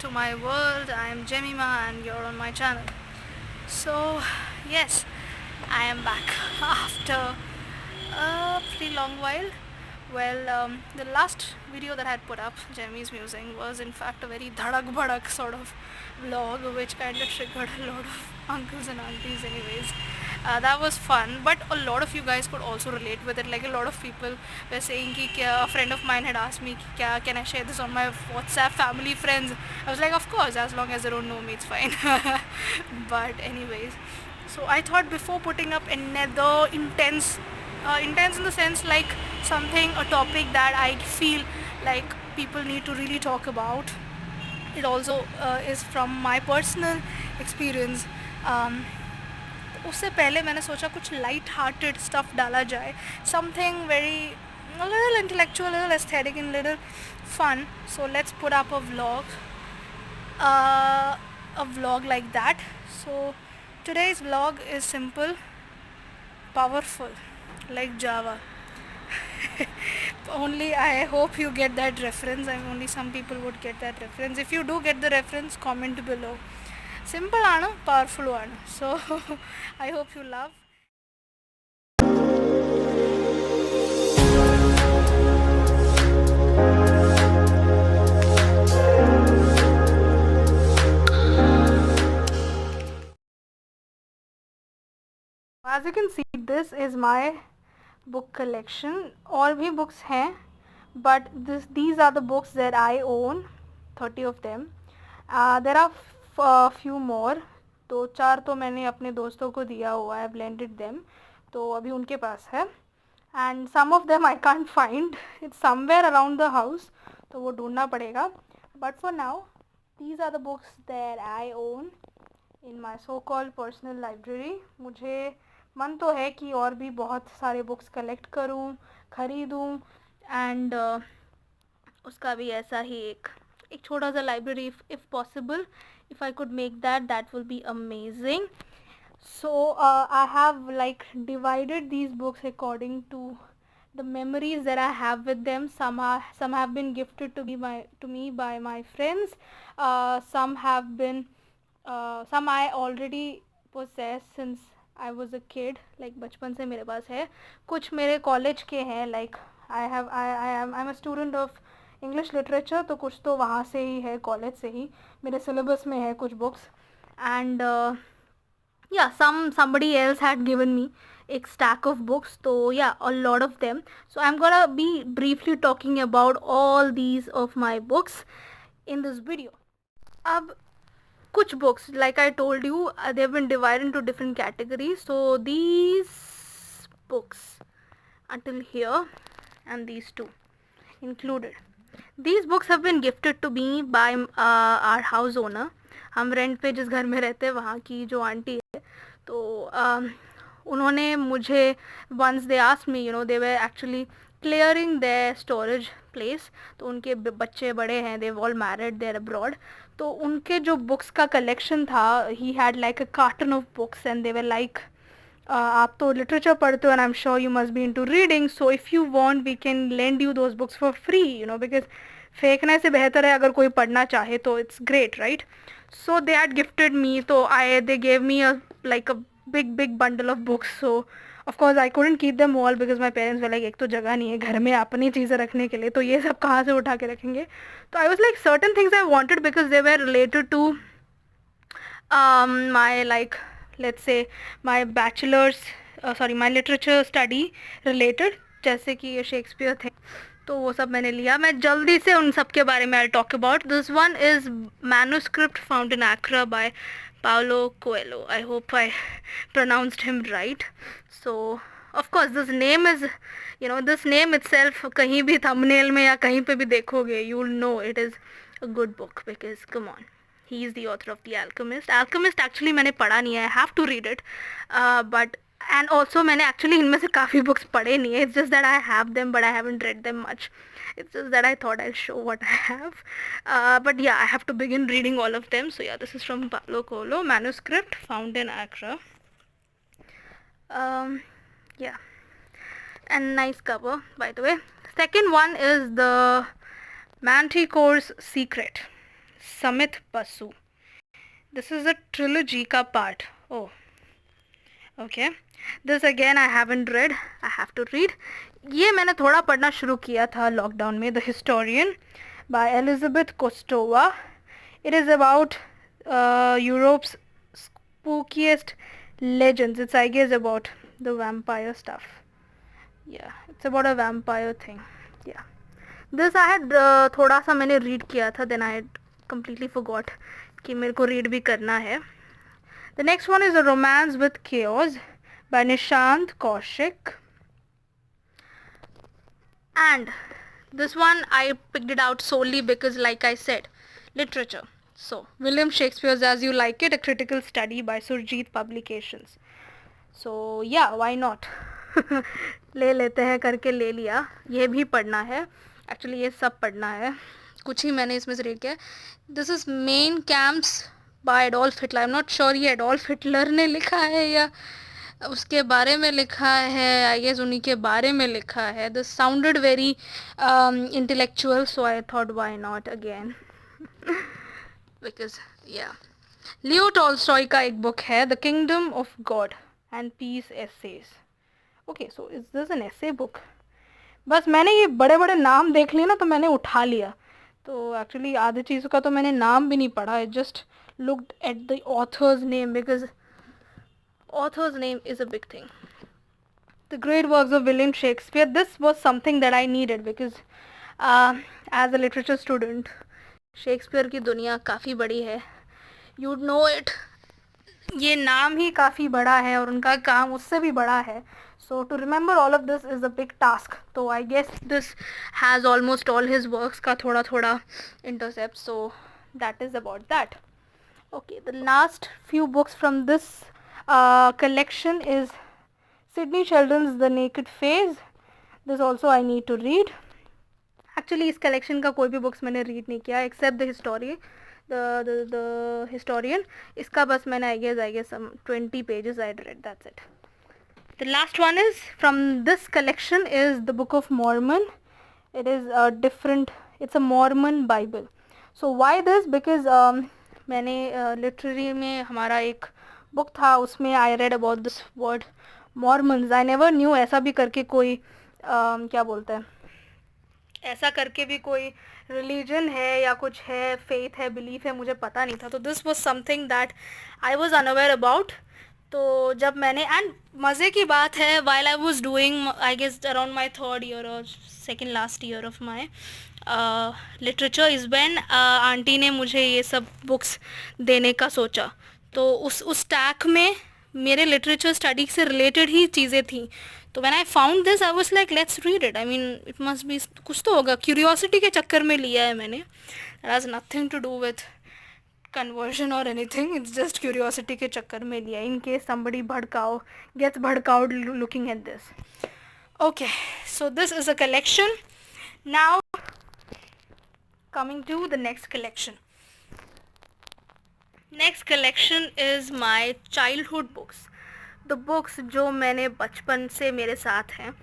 to my world. I am Jemima and you're on my channel. So, yes, I am back after a pretty long while. Well, the last video that I had put up, Jemmy's Musing, was in fact a very dhadak bhadak sort of vlog which kind of triggered a lot of uncles and aunties anyways. That was fun, but a lot of you guys could also relate with it. Like a lot of people were saying कि क्या, a friend of mine had asked me कि क्या, can I share this on my WhatsApp family friends? I was like, of course, as long as they don't know me, it's fine. But anyways, so I thought before putting up another intense in the sense like something, a topic that I feel like people need to really talk about. It also is from my personal experience. उससे पहले मैंने सोचा कुछ light hearted stuff डाला जाए, something very a little intellectual, a little aesthetic and a little fun. So let's put up a vlog like that. So today's vlog is simple, powerful, like Java. Only I hope you get that reference, and only some people would get that reference. If you do get the reference, comment below. Simple aanu, powerful aanu. So I hope you love. As you can see, this is my book collection. और भी books हैं, but these are the books that I own, 30 of them. There are few more. तो 4 तो मैंने अपने दोस्तों को दिया हुआ है, blended them. तो अभी उनके पास है. And some of them I can't find. It's somewhere around the house. तो वो ढूंढना पड़ेगा. But for now, these are the books that I own in my so-called personal library. मुझे मन तो है कि और भी बहुत सारे बुक्स कलेक्ट करूं, ख़रीदूं, एंड उसका भी ऐसा ही एक छोटा सा library if possible, if I could make that will be amazing. So I have like divided these books according to the memories that I have with them. Some have been gifted to me by my friends. Some have been some I already possess since I was a kid. Like बचपन से मेरे पास है. कुछ मेरे college के हैं. Like I'm a student of English literature, तो कुछ तो वहाँ से ही है, कॉलेज से ही मेरे सिलेबस में है कुछ books. And yeah, somebody else had given me a stack of books, so yeah, a lot of them. So I'm gonna be briefly talking about all these of my books in this video. अब कुछ books, like I told you, they've been divided into different categories. So these books until here and these two included, these books have been gifted to me by our house owner. हम rent पे जिस घर में रहते हैं वहाँ की जो आंटी है, तो उन्होंने मुझे once they asked me, you know, they were actually clearing their storage place. तो उनके बच्चे बड़े हैं, they all married, they are abroad. तो उनके जो बुक्स का कलेक्शन था, he had like a carton of books and they were like, आप तो लिटरेचर पढ़ते हो and I am sure you must be into reading, so if you want we can lend you those books for free, you know, because फेंकने से बेहतर है अगर कोई पढ़ना चाहे तो it's great, right? So they had gifted me, so they gave me a big bundle of books. So of course I couldn't keep them all because my parents were like, एक तो जगह नहीं है घर में अपनी चीज़ें रखने के लिए, तो ये सब कहाँ से उठा के रखेंगे. तो I was like, certain things I wanted because they were related to my, like, let's say my bachelor's my literature study related, जैसे कि ये शेक्सपियर थे, तो वो सब मैंने लिया. मैं जल्दी से उन सब के बारे में I talk about. This one is manuscript found in Accra by Paulo Coelho. I hope I pronounced him right. So of course this name is, you know, this name itself कहीं भी थंबनेल में या कहीं पे भी देखोगे, you will know it is a good book because come on, he is the author of the Alchemist. Alchemist actually मैंने पढ़ा नहीं है, I have to read it, but and also मैंने actually इनमें से काफ़ी books पढ़े नहीं है. It's just that I have them but I haven't read them much. It's just that I thought I'll show what I have. But yeah, I have to begin reading all of them. So yeah, this is from Paulo Coelho, manuscript found in Accra. Yeah, and nice cover by the way. Second one is the Manticore's Secret. Samit Basu. This is a trilogy ka part. Oh, okay. This again I haven't read. I have to read. ये मैंने थोड़ा पढ़ना शुरू किया था lockdown में. The Historian by Elizabeth Kostova. It is about Europe's spookiest legends. It's I guess about the vampire stuff. Yeah, it's about a vampire thing. Yeah. This I had थोड़ा सा मैंने read किया था. Then I had completely forgot कि मेरे को read भी करना है. The next one is A Romance with Chaos by Nishant Kaushik. And this one I picked it out solely because, like I said, literature. So, William Shakespeare's As You Like It, A Critical Study by Surjeet Publications. So, yeah, why not? ले लेते हैं करके ले लिया. ये भी पढ़ना है. Actually, ये सब पढ़ना है. कुछ ही मैंने इसमें से read किया. This is Main Camps by Adolf Hitler. I'm not sure ये Adolf Hitler ने लिखा है या उसके बारे में लिखा है. I guess उन्हीं के बारे में लिखा है. This sounded very intellectual, so I thought why not again. Because yeah. Leo Tolstoy का एक बुक है the kingdom of God and peace essays. Okay, so is this an essay book? बस मैंने ये बड़े बड़े नाम देख लिए ना तो मैंने उठा लिया. तो एक्चुअली आधे चीज़ों का तो मैंने नाम भी नहीं पढ़ा. I just looked at the author's name because author's name is a big thing. The great works of William Shakespeare. This was something that I needed because as a literature student Shakespeare की दुनिया काफ़ी बड़ी है. you'd know it. ये नाम ही काफ़ी बड़ा है और उनका काम उससे भी बड़ा है. So to remember all of this is a big task. So I guess this has almost all his works का थोड़ा थोड़ा intercept. So that is about that. Okay, the last few books from this collection is Sidney Sheldon's The Naked Face. This also I need to read. Actually इस collection का कोई भी books मैंने read नहीं किया except the history. The historian. इसका बस मैंने I guess some 20 pages I read. That's it. The last one is from this collection is the Book of Mormon. It is a different. It's a Mormon Bible. So why this? Because मैंने literary में हमारा एक book था उसमें I read about this word Mormons. I never knew ऐसा भी करके कोई क्या बोलते हैं, ऐसा करके भी कोई रिलीजन है या कुछ है, फेथ है, बिलीफ है, मुझे पता नहीं था. तो this was something that I was unaware about. तो जब मैंने एंड मज़े की बात है while I was doing I guess around my third year और second last year of my literature is when aunty ने मुझे ये सब बुक्स देने का सोचा. तो उस टैक में मेरे लिटरेचर स्टडी से रिलेटेड ही चीज़ें थी. तो when I found this I was like let's read it. I mean it must be कुछ तो होगा. क्यूरियोसिटी के चक्कर में लिया है मैंने. It has nothing to do with conversion और एनीथिंग. इट्स जस्ट क्यूरियोसिटी के चक्कर में लिया इन केस समबडी गेट्स भड़काउड looking at this. Okay, so this is a collection. Now coming to the next collection. Next collection is my childhood books. The books जो मैंने बचपन से मेरे साथ हैं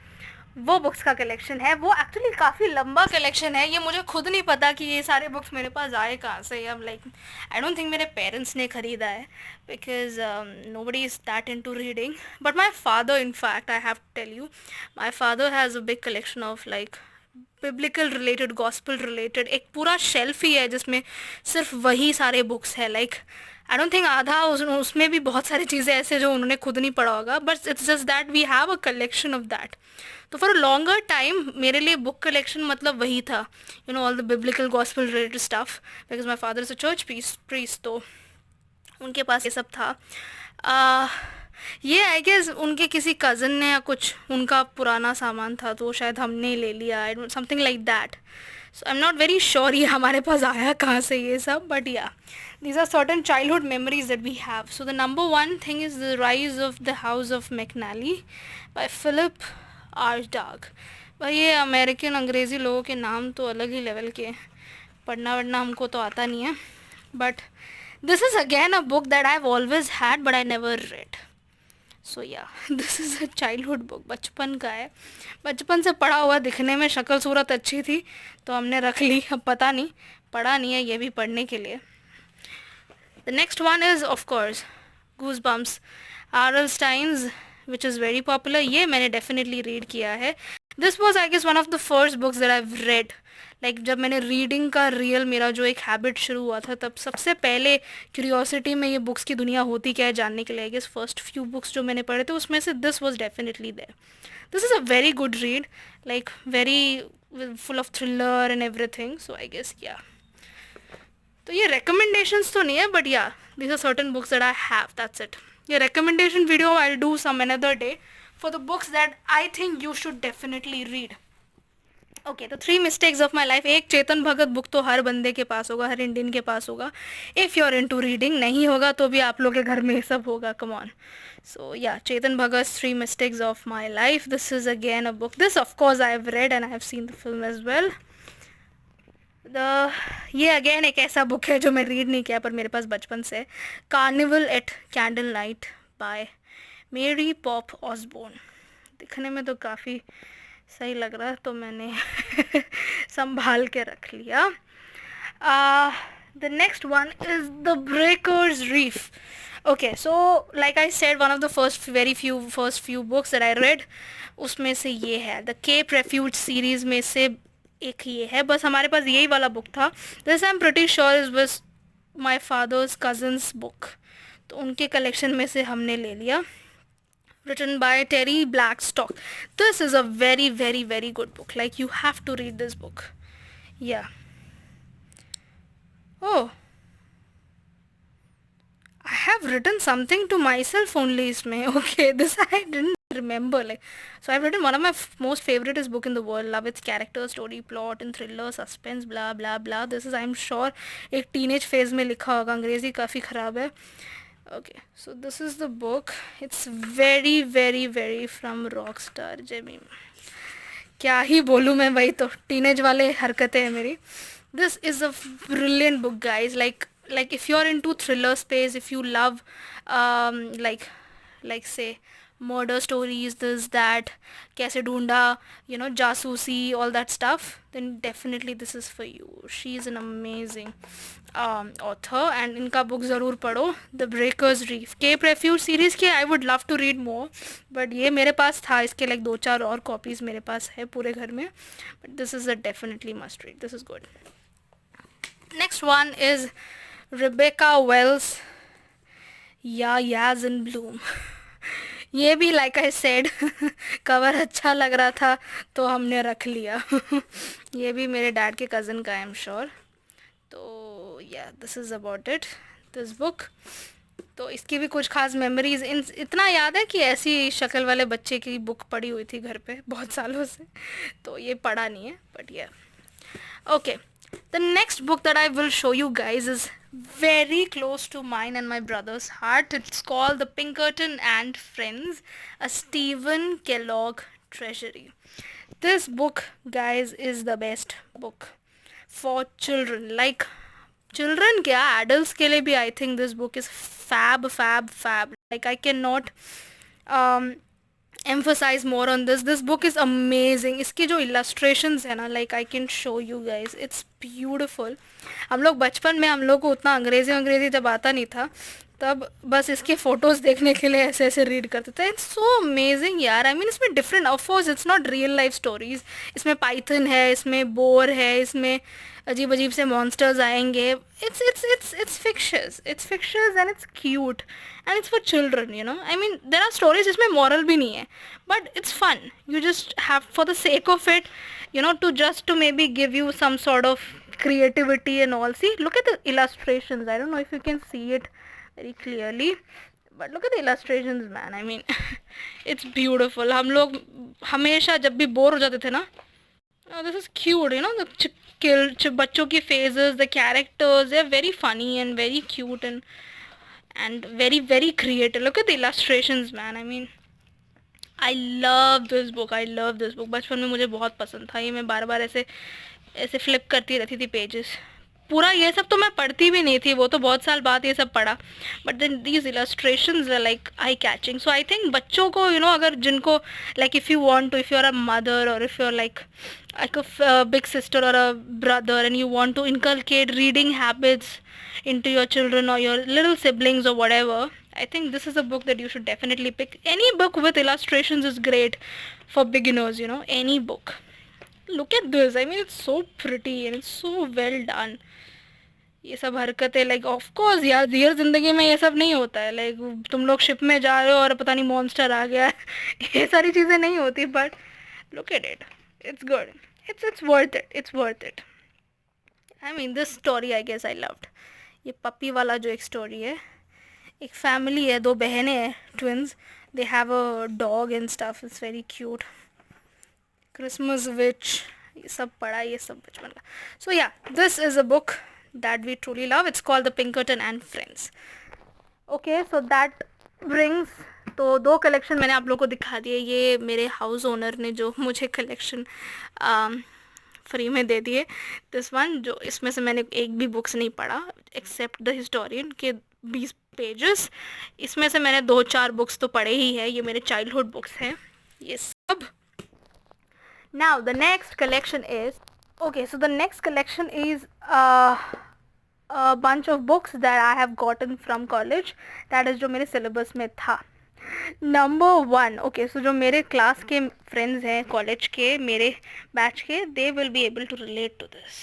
वो बुक्स का कलेक्शन है. वो एक्चुअली काफ़ी लंबा कलेक्शन है. ये मुझे खुद नहीं पता कि ये सारे बुक्स मेरे पास आए कहाँ से. अब लाइक आई डोंट थिंक मेरे पेरेंट्स ने ख़रीदा है because nobody is that into reading. But my father in fact I have to tell you my father has a big collection of like biblical related, gospel related. एक पूरा shelf ही है जिसमें सिर्फ वही सारे बुक्स है. लाइक आई डोंट थिंक आधा उसमें भी बहुत सारी चीज़ें ऐसे जो उन्होंने खुद नहीं पढ़ा होगा. But it's just that we have a collection of that. तो फॉर अ लॉन्गर टाइम मेरे लिए बुक कलेक्शन मतलब वही था, you know, all the biblical gospel related stuff because my father is a church priest. तो उनके पास ये सब था. ये आई गेस उनके किसी कज़न ने या कुछ उनका पुराना सामान था तो शायद हमने ले लिया. I don't something like that. So I am not very sure ये हमारे पास आया कहाँ से ये सब. बट या these are certain childhood memories that we have. So the number one thing is The Rise of the House of McNally by Philip R. Dark. भाई ये अमेरिकन अंग्रेज़ी लोगों के नाम तो अलग ही लेवल के, पढ़ना वढ़ना हमको तो आता नहीं है. But this is again a book that I have always had but I never read. So yeah this is a childhood book, बचपन का है, बचपन से पढ़ा हुआ, दिखने में शक्ल सूरत अच्छी थी तो हमने रख ली, अब पता नहीं, पढ़ा नहीं है ये भी पढ़ने के लिए. The next one is of course Goosebumps, R L. Stine's, which is very popular. ये मैंने डेफिनेटली रीड किया है. This was I guess one of the first books that I read. Like जब मैंने रीडिंग का रियल मेरा जो एक हैबिट शुरू हुआ था, तब सबसे पहले क्यूरियोसिटी में ये बुक्स की दुनिया होती क्या है जानने के लिए, I guess first few books जो मैंने पढ़े थे उसमें से this was definitely there. This is a very good read, like very full of thriller and everything. So I guess yeah, तो ये recommendations तो नहीं है, but yeah, these are certain books that I have, that's it. ये recommendation video I'll do some another day for the books that I think you should definitely read. Okay, तो 3 mistakes of my life. एक, Chetan Bhagat book तो हर बंदे के पास होगा, हर Indian के पास होगा. If you are into reading, नहीं होगा तो भी आप लोग के घर में ये सब होगा, कम on. So yeah, Chetan Bhagat 3 mistakes of my life. This is again a book, this of course I have read and I have seen the film as well. ये अगेन एक ऐसा बुक है जो मैं रीड नहीं किया पर मेरे पास बचपन से. Carnival at Candle Night by Mary Pope Osborne. दिखने में तो काफ़ी सही लग रहा है तो मैंने संभाल के रख लिया. The next one is the breakers reef. Okay, so like I said, one of the first few books that I red, उसमें से ये है द केप रेफ्यूज सीरीज़ में से एक ये है. बस हमारे पास यही वाला बुक था. This I am pretty sure is बस माई फादर्स कजन्स बुक, तो उनके कलेक्शन में से हमने ले लिया. written by Terry Blackstock. This is a very very very good book, like you have to read this book. Yeah. Oh, I have written something to myself only isme. Okay, this I didn't remember. Like, so I've written one of my most favoriteest book in the world, love its character, story, plot and thriller, suspense, blah blah blah. This is, I'm sure, एक teenage phase में लिखा होगा, अंग्रेजी काफ़ी ख़राब है. Okay, so this is the book. It's very very very from Rockstar Jimmy. क्या ही बोलूँ मैं, वही तो टीनेज वाले हरकतें हैं मेरी. This is a brilliant book, guys. Like if you're into thriller space, if you love like say murder stories, this that, कैसे ढूंढा, you know, जासूसी, all that stuff, then definitely this is for you. She is an amazing author and इनका book ज़रूर पढ़ो. The Breakers Reef, Cape Refuge series के I would love to read more, but ये मेरे पास था, इसके like 2-4 और copies मेरे पास है पूरे घर में. But this is a definitely must read. This is good. Next one is Rebecca Wells, या Yaz in Bloom. ये भी लाइक आई सेड कवर अच्छा लग रहा था तो हमने रख लिया. ये भी मेरे डैड के कज़न का, आई एम श्योर. तो या, this is about it, this book. तो इसकी भी कुछ खास मेमोरीज, इतना याद है कि ऐसी शक्ल वाले बच्चे की बुक पड़ी हुई थी घर पे बहुत सालों से, तो ये पढ़ा नहीं है, बट या. Okay, the next book that I will show you guys is very close to mine and my brother's heart. It's called The Pinkerton and Friends, a Stephen Kellogg treasury. This book, guys, is the best book for children. Like, children क्या, adults के लिए भी I think this book is fab. Like, I cannot emphasize more on this. This book is amazing. इसकी जो illustrations है ना, like I can show you guys, it's beautiful. हम लोग बचपन में, हम लोग को उतना अंग्रेज़ी जब आता नहीं था, तब बस इसके फ़ोटोज़ देखने के लिए ऐसे ऐसे रीड करते थे. इट्स सो अमेजिंग यार. आई मीन, इसमें different, of course it's not real life stories. इसमें पाइथन है, इसमें बोर है, इसमें अजीब अजीब से मॉन्स्टर्स आएंगे. it's fictitious and it's cute and it's for children, you know. I mean, there are stories जिसमें moral भी नहीं है, but it's fun. You just have, for the sake of it, you know, to maybe give you some sort of creativity and all. See, look at the illustrations. I don't know if you can see it very clearly, but look at the illustrations, man. I mean, it's beautiful. हम लोग हमेशा जब भी bore हो जाते थे ना, oh, this is cute, you know, the बच्चों की phases, the characters, they're very funny and very cute and very very creative. Look at the illustrations, man. I mean, I love this book. बचपन में मुझे बहुत पसंद था ये. मैं बार बार ऐसे फ्लिप करती रहती थी पेजेस. पूरा ये सब तो मैं पढ़ती भी नहीं थी, वो तो बहुत साल बाद ये सब पढ़ा, but then these illustrations are like eye catching. So I think बच्चों को अगर जिनको like if you want to, if you are a mother और if you are like a big sister or a brother and you want to inculcate reading habits into your children or your little siblings or whatever, I think this is a book that you should definitely pick. Any book with illustrations is great for beginners, any book. Look at this, I mean it's so pretty and it's so well done. ये सब हरकतें like of course यार real जिंदगी में ये सब नहीं होता है. लाइक तुम लोग शिप में जा रहे हो और पता नहीं मॉन्स्टर आ गया ये सारी चीज़ें नहीं होती, but look at it, it's good, it's worth it, it's worth it. I mean this story I guess I loved. ये पपी वाला जो एक स्टोरी है, एक फैमिली है, दो बहनें हैं, twins, they have a dog and stuff, it's very cute. Christmas witch, ये सब पढ़ा, ये सब बचपन का. So yeah this is a book that we truly love. It's called The Pinkerton and Friends. Okay, so that brings, तो दो collection मैंने आप लोगों को दिखा दिए. ये मेरे हाउस ओनर ने जो मुझे कलेक्शन फ्री में दे दिए. दिस वन, जो इसमें से मैंने एक भी बुक्स नहीं पढ़ा एक्सेप्ट द हिस्टोरियन के 20 पेजेस. इसमें से मैंने 2-4 बुक्स तो पढ़े ही है, ये मेरे चाइल्डहुड बुक्स हैं ये सब. Now the next collection is, okay, so the next collection is a bunch of books that I have gotten from college. That is जो मेरे syllabus में था. Number 1, okay, so जो मेरे class के friends हैं college के, मेरे batch के, they will be able to relate to this.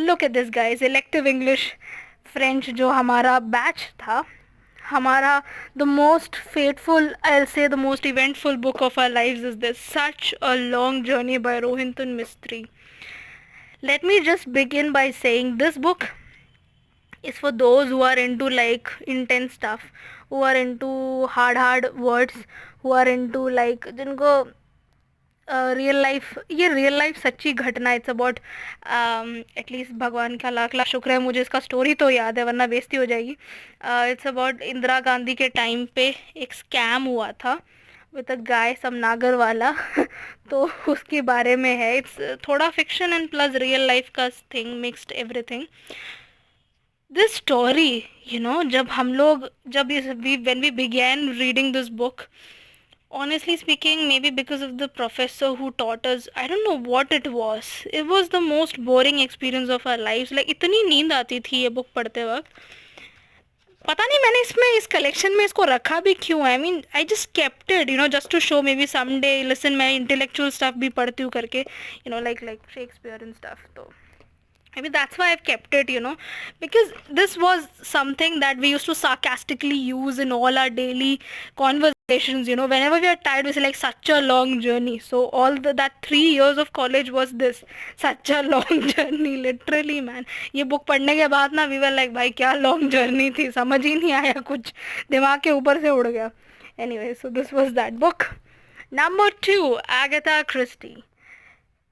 Look at this guys, elective English French जो हमारा batch था, हमारा the most fateful, I'll say the most eventful book of our lives is this, Such a Long Journey by Rohinton Mistry. Let me just begin by saying this book is for those who are into like intense stuff, who are into hard words, who are into like जिनको real life, ये real life सच्ची घटना. It's about at least भगवान का लाख लाख शुक्र है मुझे इसका स्टोरी तो याद है, वरना बेइज्जती हो जाएगी. इट्स अबाउट इंदिरा गांधी के टाइम पे एक स्कैम हुआ था विद अ गाय, सम नागर वाला तो उसके बारे में है. इट्स थोड़ा fiction and plus real life का thing, mixed everything. This story जब हम लोग when we began reading this book, honestly speaking, maybe because of the professor who taught us, I don't know what it was the most boring experience of our lives. Like इतनी नींद आती थी ये book पढ़ते वक्त, पता नहीं मैंने इसमें इस कलेक्शन में इसको रखा भी क्यों. I mean I just kept it just to show, maybe someday listen मैं इंटेलेक्चुअल स्टफ भी पढ़ती हूँ करके, like शेक्सपियर एंड स्टफ. तो maybe that's why I've kept it, because this was something that we used to sarcastically use in all our daily conversations. Whenever we are tired, we say like such a long journey. So all that 3 years of college was this, such a long journey, literally man. ये book पढ़ने के बाद ना we were like भाई क्या long journey थी, समझ ही नहीं आया कुछ, दिमाग के ऊपर से उड़ गया. Anyway, so this was that book. Number 2, Agatha Christie.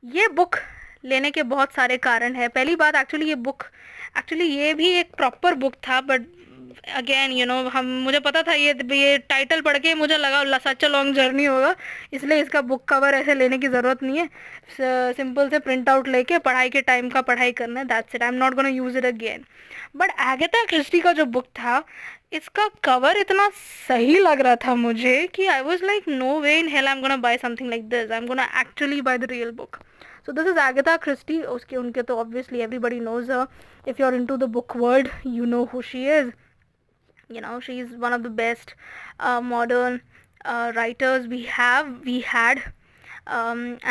ये book लेने के बहुत सारे कारण है. पहली बात, एक्चुअली ये भी एक प्रॉपर बुक था, बट अगेन मुझे पता था ये टाइटल पढ़ के मुझे लगा सच अ लॉन्ग जर्नी होगा, इसलिए इसका बुक कवर ऐसे लेने की ज़रूरत नहीं है. सिंपल से प्रिंट आउट लेके पढ़ाई के टाइम का पढ़ाई करना है, that's it. I am not gonna use it again. But Agatha Christie का जो बुक था, इसका कवर इतना सही लग रहा था मुझे कि I was like no way in hell I am gonna buy something like this, I am gonna actually buy the real book. So this is Agatha Christie. उनके तो obviously everybody knows her. If you're into the book world, you know who she is. She's one of the best modern writers we had.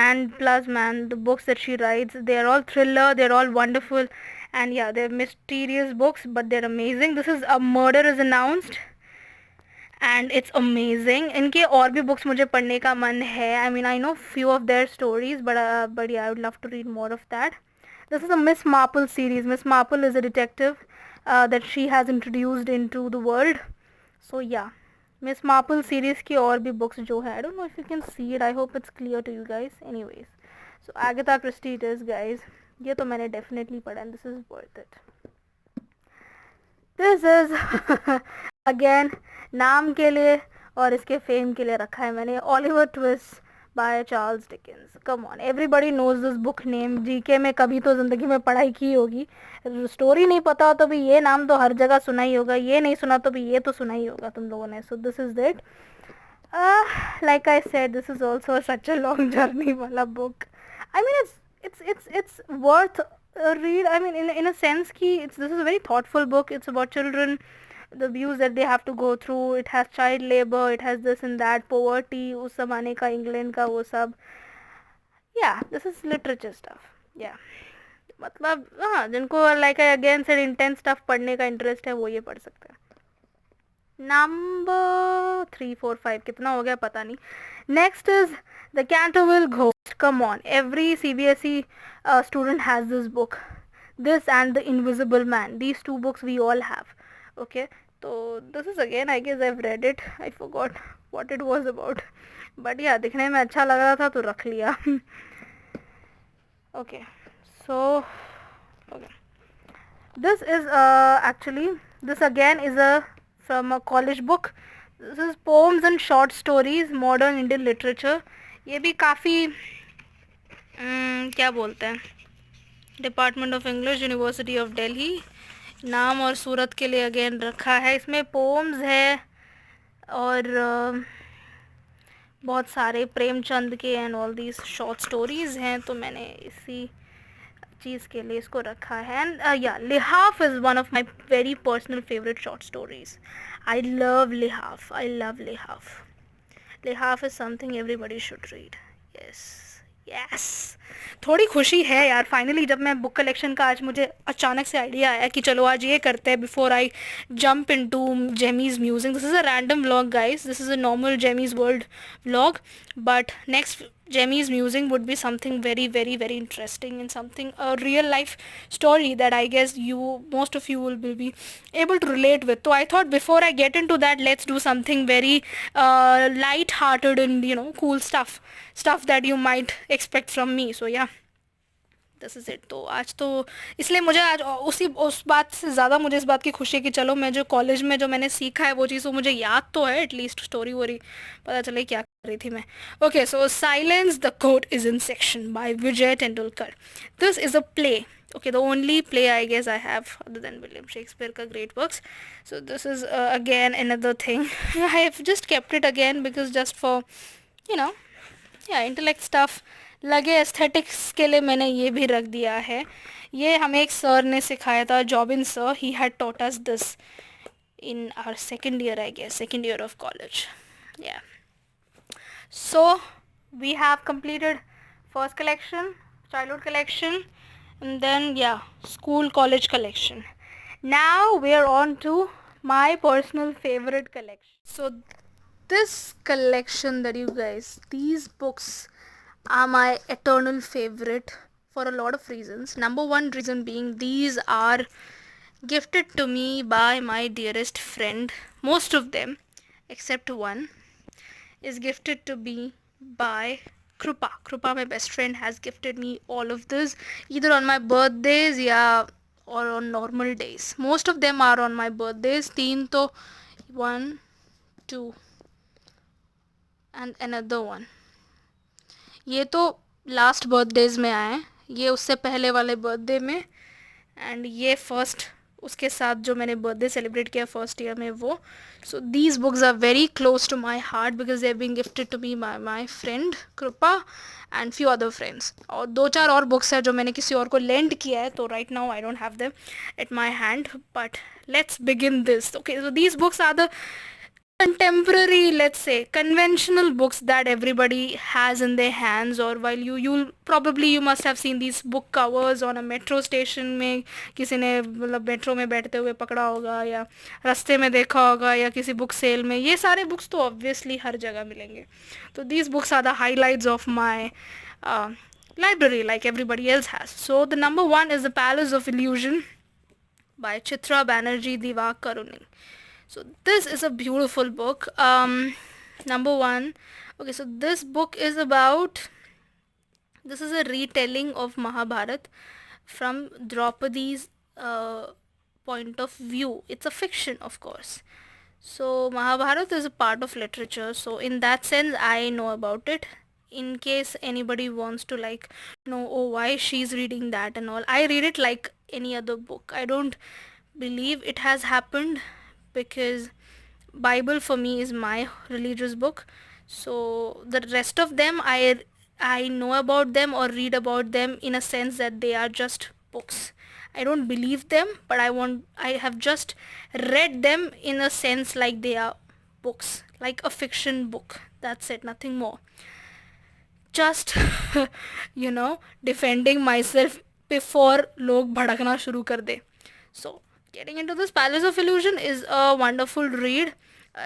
And plus, man, the books that she writes, they're all thriller, they're all wonderful. And yeah, they're mysterious books, but they're amazing. This is A Murder is Announced. And it's amazing. इनके और भी books मुझे पढ़ने का मन है. I mean, I know few of their stories, but yeah, I would love to read more of that. This is a Miss Marple series. Miss Marple is a detective that she has introduced into the world. So yeah, Miss Marple series की और भी books जो है, I don't know if you can see it. I hope it's clear to you guys. Anyways, so Agatha Christie it is, guys. ये तो मैंने definitely पढ़ा and this is worth it. This is again नाम के लिए और इसके fame के लिए रखा है मैंने, Oliver Twist by Charles Dickens. Come on, everybody knows this book name. GK में कभी तो ज़िंदगी में पढ़ाई की होगी. स्टोरी नहीं पता हो तो भी ये नाम तो हर जगह सुना ही होगा, ये नहीं सुना तो भी ये तो सुना ही होगा तुम लोगों ने. सो this is that. Like I said, this is also such a long journey wala book. I mean, it's worth a read. I mean, in a sense ki this is a very thoughtful book. It's about children, the views that they have to go through. It has child labor, it has this and that, poverty, उस ज़माने का England का वो सब. Yeah, this is literature stuff. Yeah. मतलब हाँ, जिनको like I again said intense stuff पढ़ने का इंटरेस्ट है वो ये पढ़ सकते हैं. नंबर 3 4 5 कितना हो गया पता नहीं. Next is the Canterville ghost. Come on, every CBSE student has this book. This and the Invisible Man. These two books we all have. Okay, so this is again, I guess I've read it. I forgot what it was about. But yeah, दिखने में अच्छा लग रहा था तो रख लिया. Okay, so okay. This is actually, this again is from a college book. This is Poems and Short Stories, Modern Indian Literature. ये भी काफ़ी क्या बोलते हैं, department of English, university of Delhi, नाम और सूरत के लिए अगेन रखा है. इसमें पोम्स है और बहुत सारे प्रेमचंद के and all these short stories हैं, तो मैंने इसी चीज़ के लिए इसको रखा है. And yeah, Lihaaf is one of my very personal favourite short stories. I love Lihaaf. I love Lihaaf. Lihaaf is something everybody should read. Yes yes. थोड़ी खुशी है यार, फाइनली जब मैं बुक कलेक्शन का आज मुझे अचानक से आइडिया आया कि चलो आज ये करते हैं before I jump into Jemmy's musing. This is a random vlog guys. This is a normal Jemmy's world vlog, but next Jemmy's musing would be something very very very interesting and something a real life story that I guess most of you will be able to relate with. So I thought before I get into that, let's do something very light hearted and cool stuff that you might expect from me. So yeah, this is it. तो आज तो इसलिए मुझे आज उस बात से ज़्यादा मुझे इस बात की खुशी है कि चलो मैं जो कॉलेज में जो मैंने सीखा है वो चीज़ वो मुझे याद तो है, एटलीस्ट स्टोरी वोरी पता चले क्या कर रही थी मैं. Okay, so silence the court is in section by Vijay Tendulkar. This is a play. Okay, the only play I guess I have other than William Shakespeare ka great works. So this is again another thing. I have just kept it again because just for intellect stuff लगे, aesthetics के लिए मैंने ये भी रख दिया है. ये हमें एक सर ने सिखाया था, Jobin sir. He had taught us this in our second year, I guess second year of college. Yeah, so we have completed first collection, childhood collection, and then yeah, school college collection. Now we are on to my personal favorite collection. So this collection that you guys, these books are my eternal favorite for a lot of reasons. Number one reason being, these are gifted to me by my dearest friend. Most of them except one is gifted to me by Krupa. Krupa, my best friend, has gifted me all of this either on my birthdays or on normal days. Most of them are on my birthdays. तीन तो, 1 2 and another one. ये तो last birthdays में आए, ये उससे पहले वाले बर्थडे में, एंड ये फर्स्ट उसके साथ जो मैंने बर्थडे सेलिब्रेट किया फर्स्ट ईयर में वो. So these books are very close to my heart because they have been gifted to me by my friend Kripa and few other friends. और 2-4 और बुक्स है जो मैंने किसी और को लेंड किया है, तो right now I don't have them at my hand, but let's begin this. Okay, so these books are the contemporary, let's say conventional books that everybody has in their hands, or while you must have seen these book covers on a metro station में किसी ने मतलब metro में बैठते हुए पकड़ा होगा या रास्ते में देखा होगा या किसी बुक सेल में. ये सारे बुक्स तो ऑब्वियसली हर जगह मिलेंगे. तो these books are the highlights of my library like everybody else has. So the number one is The Palace of Illusion by Chitra Banerjee Divakaruni. So this is a beautiful book. Number one, okay, so this book is about, this is a retelling of Mahabharat from Draupadi's point of view. It's a fiction, of course. So Mahabharat is a part of literature, so in that sense I know about it. in case anybody wants to like know, oh, why she's reading that and all. I read it like any other book. I don't believe it has happened, because Bible for me is my religious book. So the rest of them, I know about them or read about them in a sense that they are just books. I don't believe them, but I have just read them in a sense like they are books, like a fiction book. That's it, nothing more. Just defending myself before लोग भड़कना शुरू कर दे. So getting into this Palace of Illusion is a wonderful read.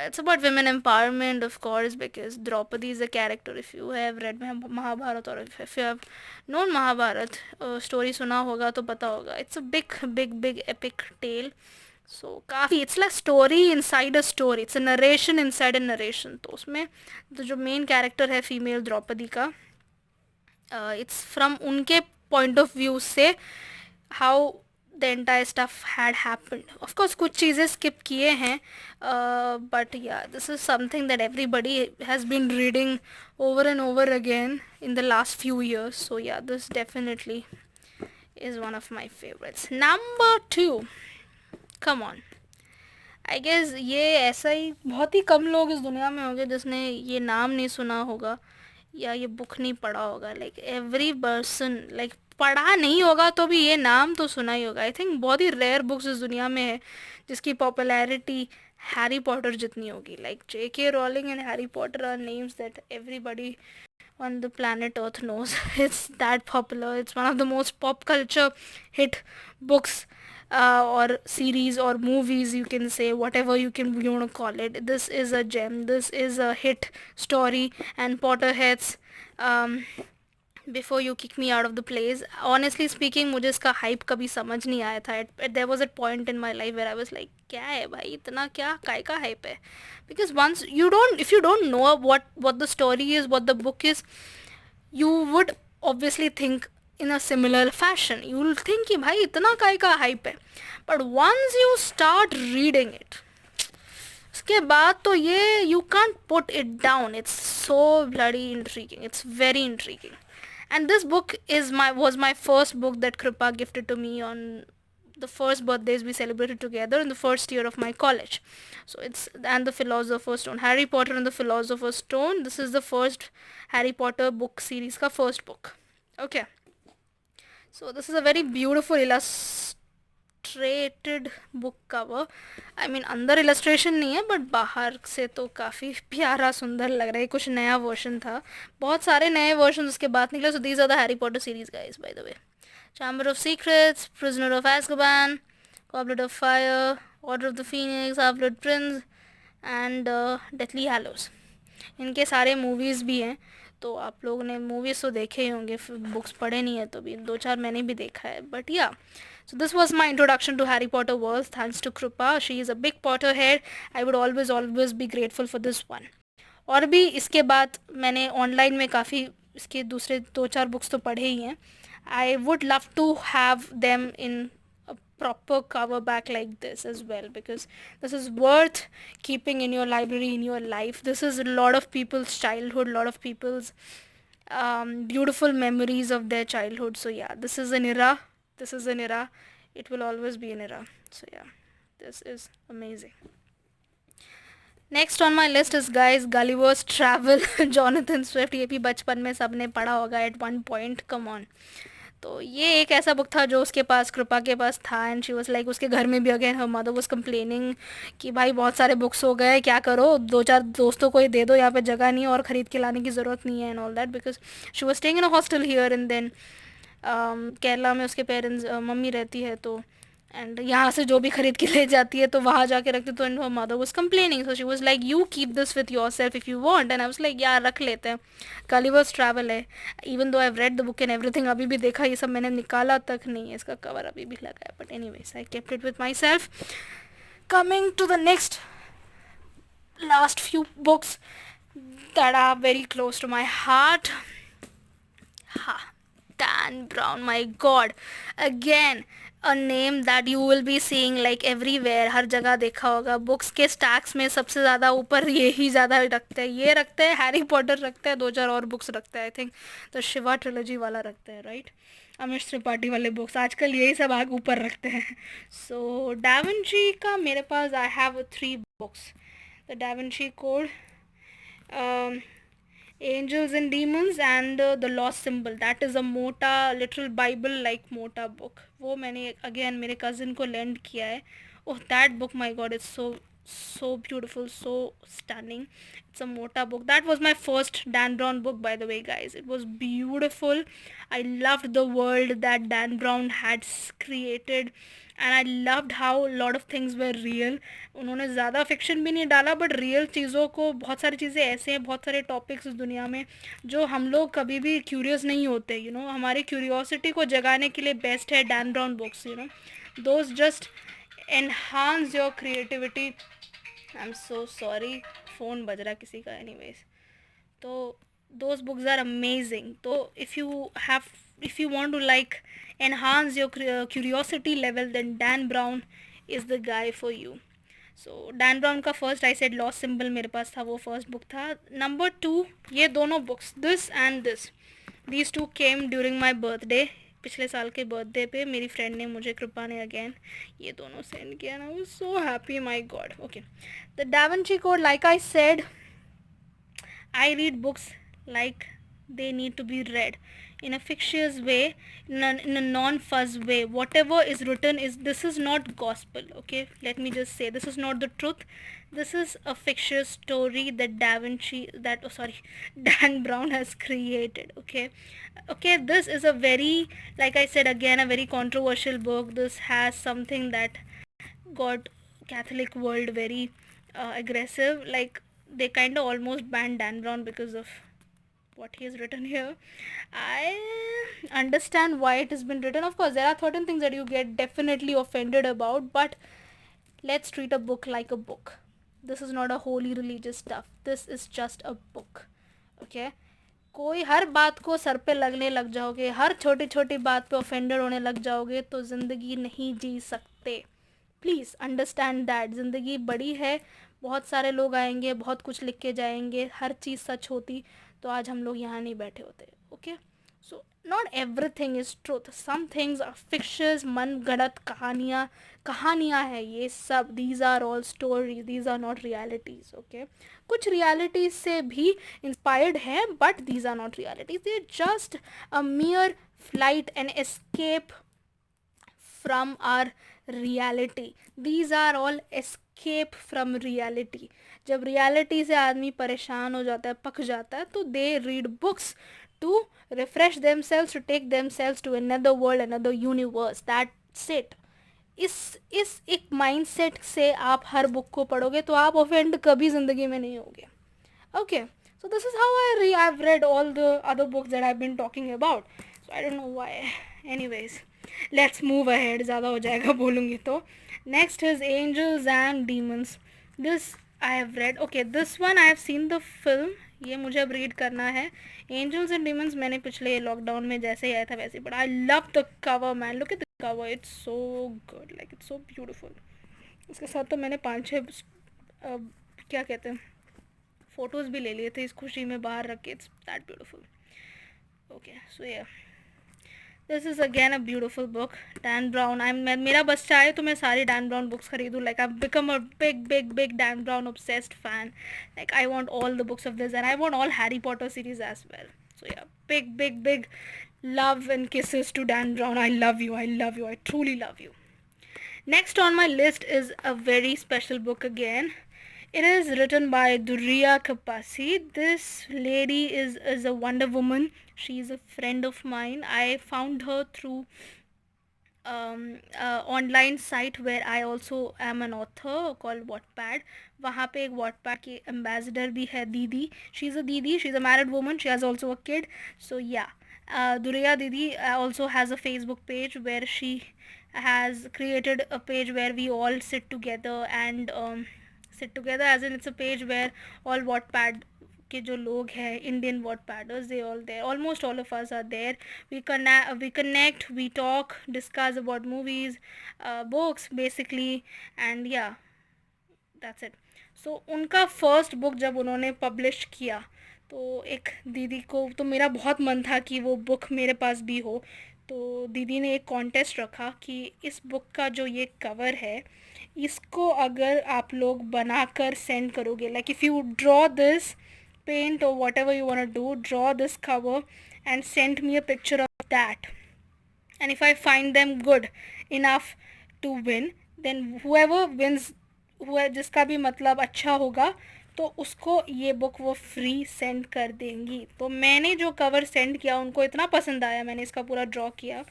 It's about women empowerment, of course, because Draupadi is a character. If you have read Mahabharata, or if you have known Mahabharata, story सुना होगा तो पता होगा. It's a big, big, big epic tale. So काफ़ी, it's like story inside a story. It's a narration inside a narration. तो उसमें तो जो main character है female द्रौपदी का, it's from उनके point of view से how the entire stuff had happened. Of course कुछ चीज़ें skip किए हैं, but yeah, this is something that everybody has been reading over and over again in the last few years. So yeah, this definitely is one of my favorites. Number 2, come on. I guess ये ऐसा ही बहुत ही कम लोग इस दुनिया में होंगे जिसने ये नाम नहीं सुना होगा या ये बुक नहीं पढ़ा होगा. लाइक एवरी पर्सन, लाइक पढ़ा नहीं होगा तो भी ये नाम तो सुना ही होगा. आई थिंक बहुत ही रेयर बुक्स इस दुनिया में है जिसकी पॉपुलैरिटी हैरी पॉटर जितनी होगी. Like J.K. Rowling and Harry Potter are names that everybody on the planet Earth knows. It's that popular. It's one of the most pop culture hit books, or series or movies, you can say, whatever you want to call it. This is a gem. This is a hit story. And Potterheads, before you kick me out of the place, honestly speaking, मुझे इसका hype कभी समझ नहीं आया था. There was a point in my life where I was like, क्या है भाई, इतना क्या काय का hype है? Because once if you don't know what the story is, what the book is, you would obviously think in a similar fashion. You will think कि भाई इतना काय का hype है. But once you start reading it, उसके बाद तो ये you can't put it down. It's so bloody intriguing. It's very intriguing. And this book was my first book that Kripa gifted to me on the first birthdays we celebrated together in the first year of my college. So it's and the Philosopher's Stone, Harry Potter and the Philosopher's Stone. This is the first Harry Potter book series का first book. Okay. So this is a very beautiful illustrated book cover. I mean अंदर illustration नहीं है, but बाहर से तो काफ़ी प्यारा सुंदर लग रहा है. कुछ नया version था, बहुत सारे नए versions उसके बाद निकले. So these are the Harry Potter series, guys, by the way. Chamber of Secrets, Prisoner of Azkaban, Goblet of Fire, Order of the Phoenix, Half-Blood Prince and Deathly Hallows. इनके सारे movies भी हैं, तो आप लोगों ने movies तो देखे ही होंगे, books पढ़े नहीं है तो भी 2-4 मैंने भी देखा है. But yeah, so this was my introduction to Harry Potter world, thanks to Kripa. She is a big Potterhead. I would always be grateful for this one. और भी इसके बाद मैंने ऑनलाइन में काफ़ी इसके दूसरे 2-4 बुक्स तो पढ़े ही हैं. I would love to have them in a proper cover back like this as well, because this is worth keeping in your library, in your life. This is a lot of people's childhood, a lot of people's beautiful memories of their childhood. So yeah, this is an era. It will always be an era. So yeah, this is amazing. Next on my list is guys Gulliver's travel. Jonathan Swift, ये भी बचपन में सबने पढ़ा होगा at one point. Come on. तो ये एक ऐसा बुक था जो उसके पास, कृपा के पास था. एंड शी वाज लाइक, उसके घर में भी again her mother was complaining कि भाई बहुत सारे बुक्स हो गए, क्या करो, 2-4 दोस्तों को ही दे दो, यहाँ पे जगह नहीं है और ख़रीद के लाने की ज़रूरत नहीं है and all that. Because she was staying in a hostel here and then Kerala में उसके पेरेंट्स, मम्मी रहती है तो, एंड यहाँ से जो भी खरीद के ले जाती है तो वहाँ जाके रखते. तो and her mother was complaining, so she was like, you keep this with your self if you want. And I was like, यार रख लेते हैं. गलिवर्स ट्रैवल है. Even though I have read the book and everything, अभी भी देखा, ये सब मैंने निकाला तक नहीं है, इसका कवर अभी भी लगा है. But anyways, I kept it with myself. Coming to the next last few books that are very close to my heart. हाँ, Dan Brown, my God, again a name that you will be seeing like everywhere, हर जगह देखा होगा. Books के stacks में सबसे ज़्यादा ऊपर ये ही ज़्यादा रखते हैं, ये रखते हैं, हैरी पॉटर रखते हैं, 2-4 और बुक्स रखते हैं, आई थिंक तो शिवा ट्रिलॉजी वाला रखते हैं, राइट. अमिश त्रिपाठी वाले बुक्स आजकल यही सब आग ऊपर रखते हैं. सो डाविंची का मेरे पास I have 3 books. The Da Vinci code, Angels and Demons, and The Lost Symbol. That is a Mota, literal Bible like Mota book. वो मैंने again मेरे cousin को lend किया है. Oh, that book, my God, it's so beautiful, so stunning. It's a Mota book. That was my first Dan Brown book, by the way, guys. It was beautiful. I loved the world that Dan Brown had created, and I loved how a lot of things were real. उन्होंने ज़्यादा fiction भी नहीं डाला, but real चीज़ों को, बहुत सारी चीज़ें ऐसे हैं, बहुत सारे टॉपिक्स इस दुनिया में जो हम लोग कभी भी क्यूरियस नहीं होते, यू नो, हमारी क्यूरियोसिटी को जगाने के लिए बेस्ट है Dan brown books, you know. Those just enhance your creativity. I am so sorry, phone बज रहा किसी का. एनीवेज, तो those books are amazing. So if you want to like enhance your curiosity level, then Dan Brown is the guy for you. So Dan Brown का first I said Lost Symbol मेरे पास था, वो first book था. Number 2, ये दोनों books, this and this, these two came during my birthday. पिछले साल के बर्थडे पे मेरी फ्रेंड ने मुझे, कृपा ने अगेन, ये दोनों सेंड किया ना. वो so happy, my God. Okay, the Da Vinci code, like I said, I read books like they need to be read in a fictitious way, in a non-fuzz way. Whatever is written this is not gospel, okay? Let me just say, this is not the truth. This is a fictitious story that Dan Brown has created, okay? Okay, this is a very, like I said again, a very controversial book. This has something that got Catholic world very aggressive, like they kind of almost banned Dan Brown because of what he has written here. I understand why it has been written. Of course, there are certain things that you get definitely offended about, but let's treat a book like a book. This is not a holy religious stuff. This is just a book, okay? कोई हर बात को sir पे लगने लग जाओगे, हर छोटी छोटी बात पे ऑफेंडेड होने लग जाओगे, तो ज़िंदगी नहीं जी सकते. Please understand that. ज़िंदगी बड़ी है, बहुत सारे लोग आएंगे, बहुत कुछ लिख के जाएंगे. हर चीज़ सच होती तो आज हम लोग यहाँ नहीं बैठे होते, okay? So not everything is truth. Some things are fictions, मन गढ़ंत कहानियाँ हैं ये सब. These are all stories, these are not realities, okay? कुछ रियलिटीज़ से भी इंस्पायर्ड हैं, but these are not realities. They are just a mere flight and escape from our reality. These are all escape from reality. जब reality से आदमी परेशान हो जाता है, पक जाता है, तो they read books to refresh themselves, to take themselves to another world, another universe. That's it. इस एक mindset से आप हर बुक को पढ़ोगे तो आप offend कभी ज़िंदगी में नहीं होगे. Okay, so this is how I've read all the other books that I've been talking about. So I don't know why. Anyways, let's move ahead. ज़्यादा हो जाएगा बोलूँगी तो. Next is Angels and Demons. This I have read. Okay, this one I have seen the film. ये मुझे अब read करना है. Angels and Demons मैंने पिछले लॉकडाउन में जैसे ही आया था वैसे ही पढ़ा. I love the cover, man. Look at the cover. It's so good. Like it's so beautiful. इसके साथ तो मैंने 5-6 क्या कहते हैं, फ़ोटोज़ भी ले लिए थे इस खुशी में बाहर रख के. It's that beautiful. Okay, so yeah. This is again a beautiful book. Dan Brown. मेरा बस चाहे तो मैं सारी Dan Brown books खरीदूँ. Like I've become a big Dan Brown obsessed fan. Like I want all the books of this, and I want all Harry Potter series as well. So yeah, big love and kisses to Dan Brown. I love you. I truly love you. Next on my list is a very special book again. It is written by Durriya Kapasi. This lady is a Wonder Woman. She is a friend of mine. I found her through online site where I also am an author called Wattpad. वहाँ पे एक Wattpad की ambassador भी है दीदी. She's a दीदी. She's a married woman. She has also a kid. So yeah, Durriya Didi also has a Facebook page where she has created a page where we all sit together and sit together, as in it's a page where all Wattpad के जो लोग हैं, Indian Wattpadders, they all there, almost all of us are there. We connect, we talk, discuss about movies, books basically, and yeah, that's it. So उनका first book जब उन्होंने publish किया, तो एक दीदी को, तो मेरा बहुत मन था कि वो बुक मेरे पास भी हो। तो दीदी ने एक कॉन्टेस्ट रखा कि इस बुक का जो ये कवर है, इसको अगर आप लोग बनाकर सेंड करोगे, like if you draw this, paint और whatever you want to do, draw this cover and send me a picture of that, and if I find them good enough to win, then whoever wins, हुआ जिसका भी मतलब अच्छा होगा, तो उसको ये बुक वो फ्री सेंड कर देंगी। तो मैंने जो कवर सेंड किया, उनको इतना पसंद आया, मैंने इसका पूरा ड्रॉ किया,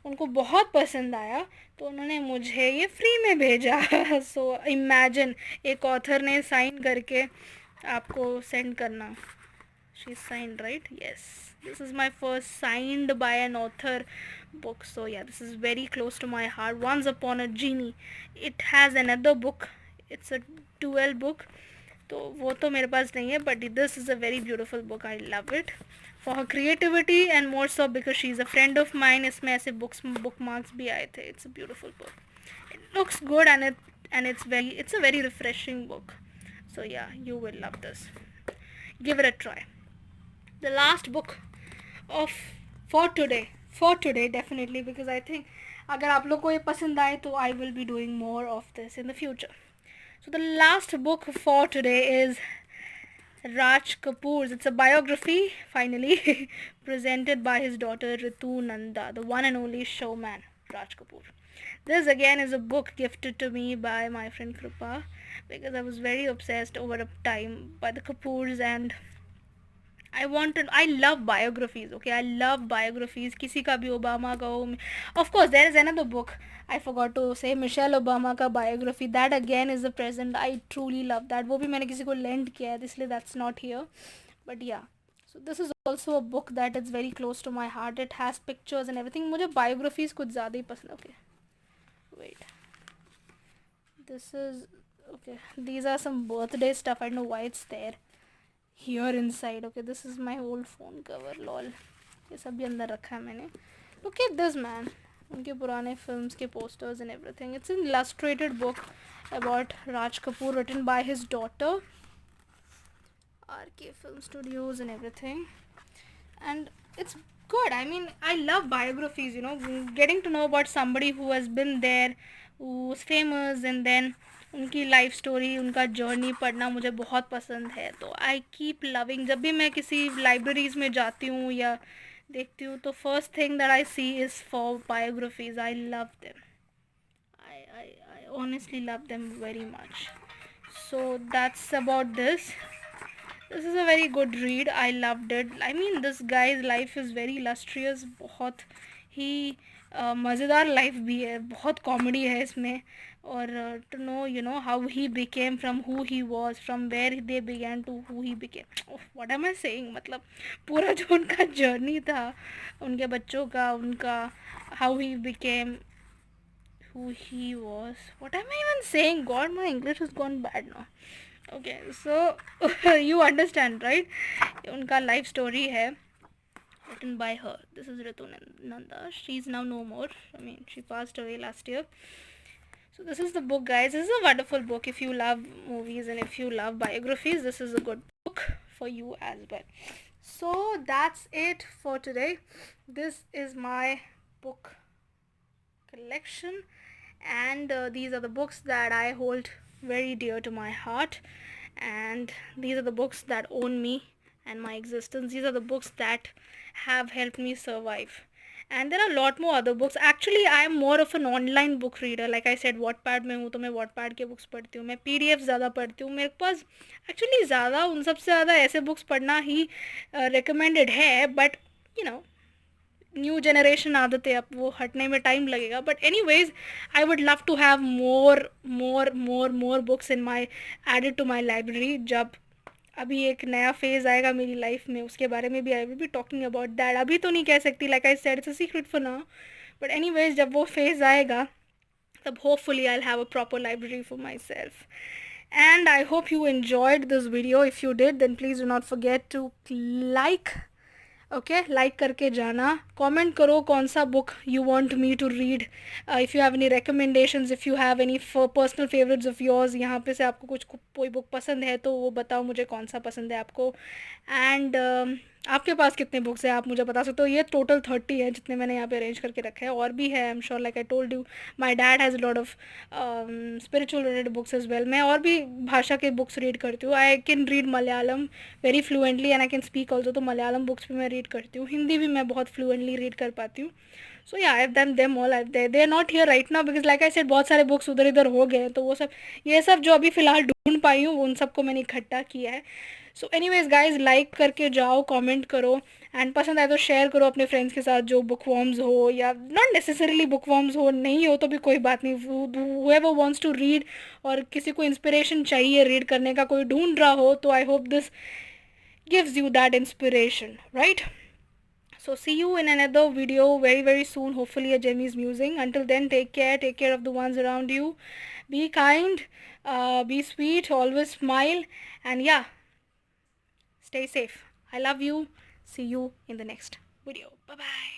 उनको बहुत पसंद आया, तो उन्होंने मुझे ये फ्री में भेजा। सो इमेजिन, एक ऑथर ने साइन करके आपको सेंड करना। She signed, right? Yes, this is my first signed by an author book, so yeah, this is very close to my heart. Once Upon a Genie, it has another book, it's a dual book, तो वो तो मेरे पास नहीं है, but this is a very beautiful book. I love it for her creativity and more so because she is a friend of mine. इसमें ऐसे bookmarks भी आए थे. It's a beautiful book. It looks good, and it's a very refreshing book. So yeah, you will love this. Give it a try. The last book of for today definitely, because I think अगर आप लोग को ये पसंद आए तो I will be doing more of this in the future. So the last book for today is Raj Kapoor's. It's a biography, finally, presented by his daughter Ritu Nanda, the one and only showman Raj Kapoor. This again is a book gifted to me by my friend Kripa, because I was very obsessed over a time by the Kapoors, and I love biographies, okay? I love biographies. किसी का भी, Obama का हो. Of course, there is another book I forgot to say, Michelle Obama का biography. That again is a present. I truly love that. वो भी मैंने किसी को lend किया है, इसलिए that's not here. But yeah, so this is also a book that is very close to my heart. It has pictures and everything. मुझे biographies कुछ ज़्यादा ही पसंद. Okay, wait. This is okay. These are some birthday stuff. I don't know why it's there here inside. Okay, this is my old phone cover, lol. ये सब भी अंदर रखा है मैंने. Look at this, man. उनके पुराने films के posters and everything. It's an illustrated book about Raj Kapoor, written by his daughter, RK Film Studios and everything. And it's good. I mean, I love biographies, you know, getting to know about somebody who has been there, who's famous, and then उनकी life story, उनका journey पढ़ना मुझे बहुत पसंद है. तो I keep loving, जब भी मैं किसी लाइब्रेरीज़ में जाती हूँ या देखती हूँ, तो first thing that I see is for biographies. I love them. I honestly love them very much. So that's about this. This is a very good read. I loved it. I mean, this guy's life is very illustrious. बहुत ही मज़ेदार life भी है, बहुत comedy है इसमें. और to know, you know, how he became from who he was, from where they began to who he became. Oh, what am I saying? मतलब पूरा जो उनका जर्नी था, उनके बच्चों का, उनका how he became who he was. What am I even saying? God, my English has gone bad now. Okay, so you understand, right? उनका life story है, written by her. This is Ritu Nanda. She's now no more. I mean, she passed away last year. So this is the book, guys. This is a wonderful book. If you love movies and if you love biographies, this is a good book for you as well. So that's it for today. This is my book collection, and these are the books that I hold very dear to my heart, and these are the books that own me and my existence. These are the books that have helped me survive. And there are a lot more other books. Actually, I am more of an online book reader. Like I said, Wattpad में हूँ, तो मैं Wattpad के books पढ़ती हूँ. मैं PDF ज़्यादा पढ़ती हूँ. मेरे पास एक्चुअली ज़्यादा, उन सबसे ज़्यादा ऐसे बुक्स पढ़ना ही रिकमेंडेड है. But you know, new generation आदत है, अब वो हटने में टाइम लगेगा. But anyways, I would love to have more books in my added to my library. जब अभी एक नया फेज़ आएगा मेरी लाइफ में, उसके बारे में भी I will be talking about that. अभी तो नहीं कह सकती, like I said, it's a secret for now. But anyways, जब वो फेज़ आएगा, तब hopefully I will have a proper library for my self. and I hope you enjoyed this video. If you did, then please do not forget to like. Okay like करके जाना, comment करो कौन सा book you want me to read, if you have any recommendations, if you have any personal favourites of yours, यहाँ पे से आपको कुछ कोई बुक पसंद है तो वो बताओ मुझे कौन सा पसंद है आपको. एंड आपके पास कितने बुक्स हैं आप मुझे बता सकते हो. ये टोटल 30 है जितने मैंने यहाँ पे अरेंज करके रखे हैं, और भी है I am sure. Like I told you, my dad has lot of spiritual related books as well. मैं और भी भाषा के बुक्स रीड करती हूँ. I can read Malayalam very fluently and I can speak also. तो मलयालम बुक्स भी मैं रीड करती हूँ, हिंदी भी मैं बहुत फ्लुएंटली रीड कर पाती हूँ. So yeah I have done them all. They are not here right now because like I said बहुत सारे बुक्स उधर इधर हो गए हैं, तो वो सब ये सब जो अभी फ़िलहाल ढूंढ पाई हूँ उन सबको मैंने इकट्ठा किया है. सो एनीवेज गाइज, लाइक करके जाओ, कमेंट करो, एंड पसंद आए तो शेयर करो अपने फ्रेंड्स के साथ जो बुक वॉर्म्स हो, या नॉट नेसेसरीली बुक वॉर्म्स हो, नहीं हो तो भी कोई बात नहीं. whoever wants to read, और किसी को इंस्पिरेशन चाहिए रीड करने का, कोई ढूंढ रहा हो, तो I hope this gives you that inspiration, right? So see you in another video very very soon, hopefully a Jamie's Musing. Until then, take care of the ones around you, be kind, be sweet, always smile, and yeah, stay safe. I love you. See you in the next video. Bye bye.